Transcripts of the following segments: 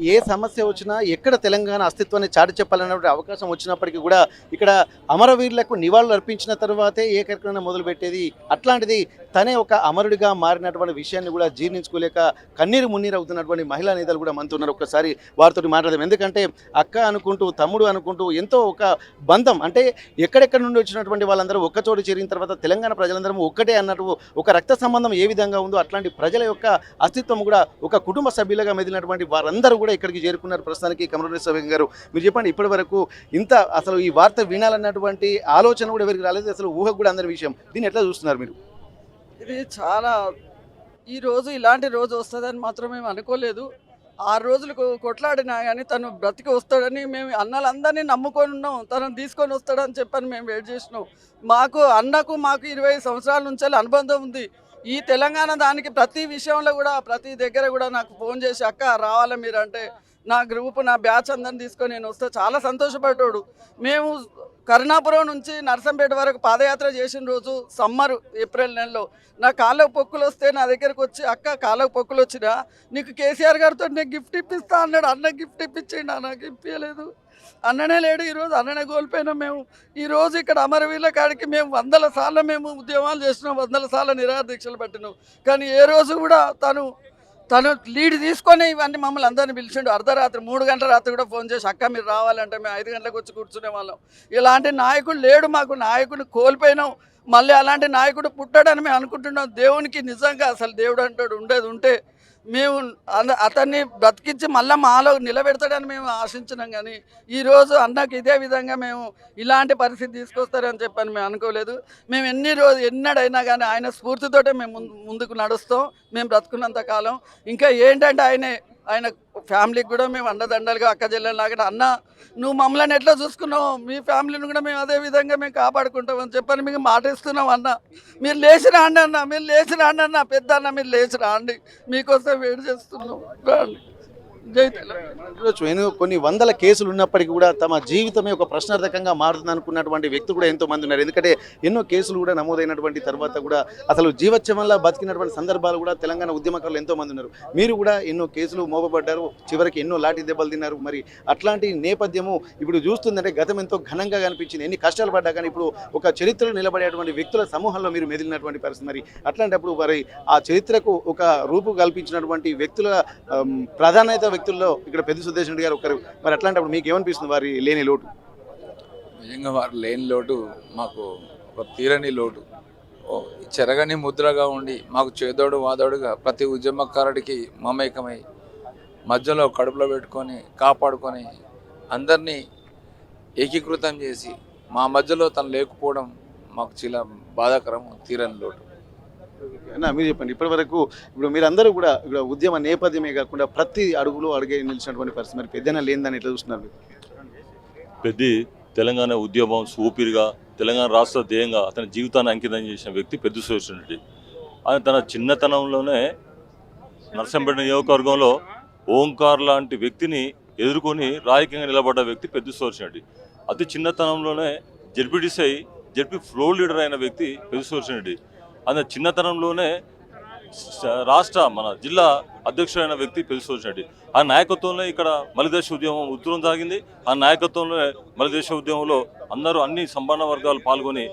ఏ సమస్య వచ్చినా ఎక్కడ తెలంగాణ అస్తిత్వాన్ని చాటి చెప్పాలన్నటువంటి అవకాశం వచ్చినప్పటికీ కూడా ఇక్కడ అమరవీరులకు నివాళులు అర్పించిన తర్వాతే ఏ కార్యక్రమం మొదలుపెట్టేది. అట్లాంటిది తనే ఒక అమరుడిగా మారినటువంటి విషయాన్ని కూడా జీర్ణించుకోలేక కన్నీరు మున్నీరు అవుతున్నటువంటి మహిళా నేతలు కూడా మనతో ఉన్నారు. ఒక్కసారి వారితో మాట్లాడదాం. ఎందుకంటే అక్క అనుకుంటూ తమ్ముడు అనుకుంటూ ఎంతో ఒక బంధం, అంటే ఎక్కడెక్కడ నుండి వచ్చినటువంటి వాళ్ళందరూ ఒక్కచోటు చేరిన తర్వాత తెలంగాణ ప్రజలందరం ఒక్కటే అన్నట్టు ఒక రక్త సంబంధం ఏ విధంగా ఉందో అట్లాంటి ప్రజల యొక్క అస్తిత్వం కూడా ఒక కుటుంబ సభ్యులుగా మెదిలినటువంటి వారందరూ కూడా ఇక్కడికి చేరుకున్నారు. ప్రస్తుతానికి కమరున్నీశ్వర గారు, మీరు చెప్పండి, ఇప్పటి వరకు ఇంత అసలు ఈ వార్త వినాలన్నటువంటి ఆలోచన కూడా ఎవరికి రాలేదు, అసలు ఊహకు కూడా అందరి విషయం. దీన్ని ఎట్లా చూస్తున్నారు మీరు? ఇది చాలా ఈ రోజు ఇలాంటి రోజు వస్తుందని మాత్రం మేము అనుకోలేదు. 6 రోజులు కొట్లాడినా కానీ తను బ్రతికి వస్తాడని మేము అన్నలందరినీ నమ్ముకొని ఉన్నాం. తనను తీసుకొని వస్తాడని చెప్పని మేము వెయిట్ చేసినాం. మాకు 20 సంవత్సరాల నుంచి అనుబంధం ఉంది. ఈ తెలంగాణ దానికి ప్రతి విషయంలో కూడా ప్రతి దగ్గర కూడా నాకు ఫోన్ చేసి అక్క రావాలా మీరంటే నా గ్రూప్ నా బ్యాచ్ అందరిని తీసుకొని నేను వస్తే చాలా సంతోషపడ్డాడు. మేము కరుణాపురం నుంచి నర్సంపేట వరకు పాదయాత్ర చేసిన రోజు సమ్మర్ ఏప్రిల్ నెలలో నా కాళ్ళకు పొక్కులు వస్తే నా దగ్గరకు వచ్చి అక్క కాళ్ళకు పొక్కులు వచ్చినా నీకు కేసీఆర్ గారితో నేను గిఫ్ట్ ఇప్పిస్తా అన్నాడు. అన్న గిఫ్ట్ ఇప్పించిండు, నాకు ఇప్పించలేదు. అన్ననే లేడు, ఈరోజు అన్ననే కోల్పోయినాం. మేము ఈరోజు ఇక్కడ అమరవీరుల కాడికి మేము 100 సార్లు మేము ఉద్యమాలు చేసినాం, 100 సార్లు నిరాహార దీక్షలు పెట్టినాం. కానీ ఏ రోజు కూడా తను లీడ్ తీసుకొని ఇవన్నీ మమ్మల్ని అందరినీ పిలిచిండు. అర్ధరాత్రి 3 గంటల రాత్రి కూడా ఫోన్ చేసి అక్క మీరు రావాలంటే మేము 5 గంటలకు వచ్చి కూర్చునే వాళ్ళం. ఇలాంటి నాయకుడు లేడు, మాకు నాయకుడిని కోల్పోయినాం. మళ్ళీ అలాంటి నాయకుడు పుట్టాడని మేము అనుకుంటున్నాం. దేవునికి నిజంగా అసలు దేవుడు అంటాడు ఉండేది ఉంటే మేము అతన్ని బ్రతికించి మళ్ళీ మాలో నిలబెడతాడని మేము ఆశించినాం. కానీ ఈరోజు అన్నకు ఇదే విధంగా మేము ఇలాంటి పరిస్థితి తీసుకొస్తారని చెప్పని మేము అనుకోలేదు. మేము ఎన్నడైనా కానీ ఆయన స్ఫూర్తితోటే మేము ముందుకు నడుస్తాం. మేము బ్రతుకున్నంత కాలం ఇంకా ఏంటంటే ఆయన ఫ్యామిలీకి కూడా మేము అండదండలుగా అక్క చెల్లెలాగా అన్న నువ్వు మమ్మల్ని ఎట్లా చూసుకున్నావు మీ ఫ్యామిలీని కూడా మేము అదే విధంగా మేము కాపాడుకుంటామని చెప్పని మీకు మాట ఇస్తున్నాం. అన్న మీరు లేచి రాండి అన్న, మీరు లేచి రాండి అన్న, పెద్ద అన్న మీరు లేచి రాండి, మీకోసం వెయిట్ చేస్తున్నాం రాండి. జై తెలంగాణ. కొన్ని వందల కేసులు ఉన్నప్పటికీ కూడా తమ జీవితమే ఒక ప్రశ్నార్థకంగా మారుతుంది అనుకున్నటువంటి వ్యక్తులు కూడా ఎంతో మంది ఉన్నారు. ఎందుకంటే ఎన్నో కేసులు కూడా నమోదైనటువంటి తర్వాత కూడా అసలు జీవోత్సవంలా బతికినటువంటి సందర్భాలు కూడా తెలంగాణ ఉద్యమకారులు ఎంతో మంది ఉన్నారు. మీరు కూడా ఎన్నో కేసులు మోపబడ్డారు, చివరికి ఎన్నో లాఠీ దెబ్బలు తిన్నారు. మరి అట్లాంటి నేపథ్యము ఇప్పుడు చూస్తుందంటే గతం ఎంతో ఘనంగా కనిపించింది. ఎన్ని కష్టాలు పడ్డా కానీ ఇప్పుడు ఒక చరిత్రలో నిలబడేటువంటి వ్యక్తుల సమూహంలో మీరు మెదిలినటువంటి పరిస్థితి. మరి అట్లాంటప్పుడు మరి ఆ చరిత్రకు ఒక రూపు కల్పించినటువంటి వ్యక్తుల ప్రాధాన్యత వ్యక్తుల్లో ఇక్కడ పెద్ద సుదేశ్ రెడ్డి గారు ఒకరు. మరి అట్లాంటప్పుడు మీకు ఏమనిపిస్తుంది వారి లేని లోటు? నిజంగా వారి లేని లోటు మాకు ఒక తీరని లోటు. చెరగని ముద్రగా ఉండి మాకు చేదోడు వాదోడుగా ప్రతి ఉద్యమకారుడికి మమేకమై మధ్యలో కడుపులో పెట్టుకొని కాపాడుకొని అందరినీ ఏకీకృతం చేసి మా మధ్యలో తను లేకపోవడం మాకు చాలా బాధాకరం, తీరని లోటు. అన్న మీరు చెప్పండి, ఇప్పటి వరకు ఇప్పుడు మీరందరూ కూడా ఇక్కడ ఉద్యమ నేపథ్యమే కాకుండా ప్రతి అడుగులో అడిగే నిలిచినటువంటి పరిస్థితి. మరి పెద్దన లేనిదని ఎట్లా చూస్తున్నారు? పెద్ద తెలంగాణ ఉద్యమం ఊపిరిగా తెలంగాణ రాష్ట్ర ధ్యేయంగా అతని జీవితాన్ని అంకితం చేసిన వ్యక్తి పెద్ద సుదేశ్ రెడ్డి. ఆయన తన చిన్నతనంలోనే నర్సంపేట నియోజకవర్గంలో ఓంకార్ లాంటి వ్యక్తిని ఎదుర్కొని రాజకీయంగా నిలబడ్డ వ్యక్తి పెద్ద సుదేశ్ రెడ్డి. అతి చిన్నతనంలోనే జడ్పీ ఫ్లోర్ లీడర్ అయిన వ్యక్తి పెద్ద సుదేశ్ రెడ్డి. అందులో చిన్నతనంలోనే మన జిల్లా అధ్యక్షుడైన వ్యక్తి పెద్ద సుదేశ్ రెడ్డి. ఆ నాయకత్వంలో ఇక్కడ మలిదేశ ఉద్యమం ఉత్తరం సాగింది. ఆ నాయకత్వంలో మలిదేశ ఉద్యమంలో అన్ని సంపన్న వర్గాలు పాల్గొని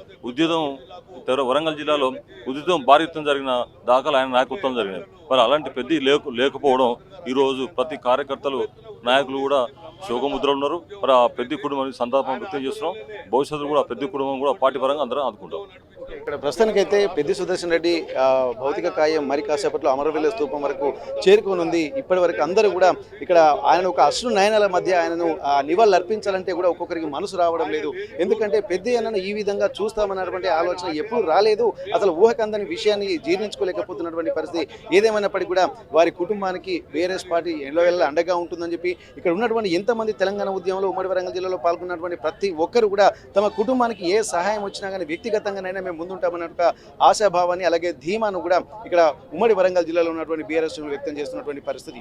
వరంగల్ జిల్లాలో ఉద్యమం భారీ ఎత్తున జరిగిన దాఖలు ఆయన నాయకత్వం జరిగినాయి. మరి అలాంటి పెద్ద లేకపోవడం ఈరోజు ప్రతి కార్యకర్తలు నాయకులు కూడా శోకముద్రలు ఉన్నారు. మరి ఆ పెద్ద కుటుంబానికి సంతాపం వ్యక్తం చేస్తున్నాం. భవిష్యత్తులో కూడా పెద్ద కుటుంబం కూడా పార్టీ పరంగా అందరం అందుకుంటాం. ఇక్కడ ప్రస్తుతానికైతే పెద్ద సుదర్శన్ రెడ్డి భౌతిక కాయం మరి కాసేపట్లో అమరవీరుల స్తూపం వరకు చేరుకొని ఉంది. ఇప్పటి వరకు అందరూ కూడా ఇక్కడ ఆయన ఒక అశ్రు నయనాల మధ్య ఆయనను నివాళులు అర్పించాలంటే కూడా ఒక్కొక్కరికి మనసు రావడం లేదు. ఎందుకంటే పెద్ద అన్నను ఈ విధంగా చూస్తామన్నటువంటి ఆలోచన ఎప్పుడు రాలేదు. అసలు ఊహకందని విషయాన్ని జీర్ణించుకోలేకపోతున్నటువంటి పరిస్థితి. ఏదేమైనప్పటికీ కూడా వారి కుటుంబానికి బీఆర్ఎస్ పార్టీ ఎల్లవేళ అండగా ఉంటుందని చెప్పి ఇక్కడ ఉన్నటువంటి ఎంతమంది తెలంగాణ ఉద్యమంలో ఉమ్మడి వరంగల్ జిల్లాలో పాల్గొన్నటువంటి ప్రతి ఒక్కరు కూడా తమ కుటుంబానికి ఏ సహాయం వచ్చినా కానీ వ్యక్తిగతంగానైనా మేము ముందుంటామన్న ఆశాభావాన్ని అలాగే ధీమాను కూడా ఇక్కడ ఉమ్మడి వరంగల్ జిల్లాలో ఉన్నటువంటి బీఆర్ఎస్ వ్యక్తం చేస్తున్నటువంటి పరిస్థితి.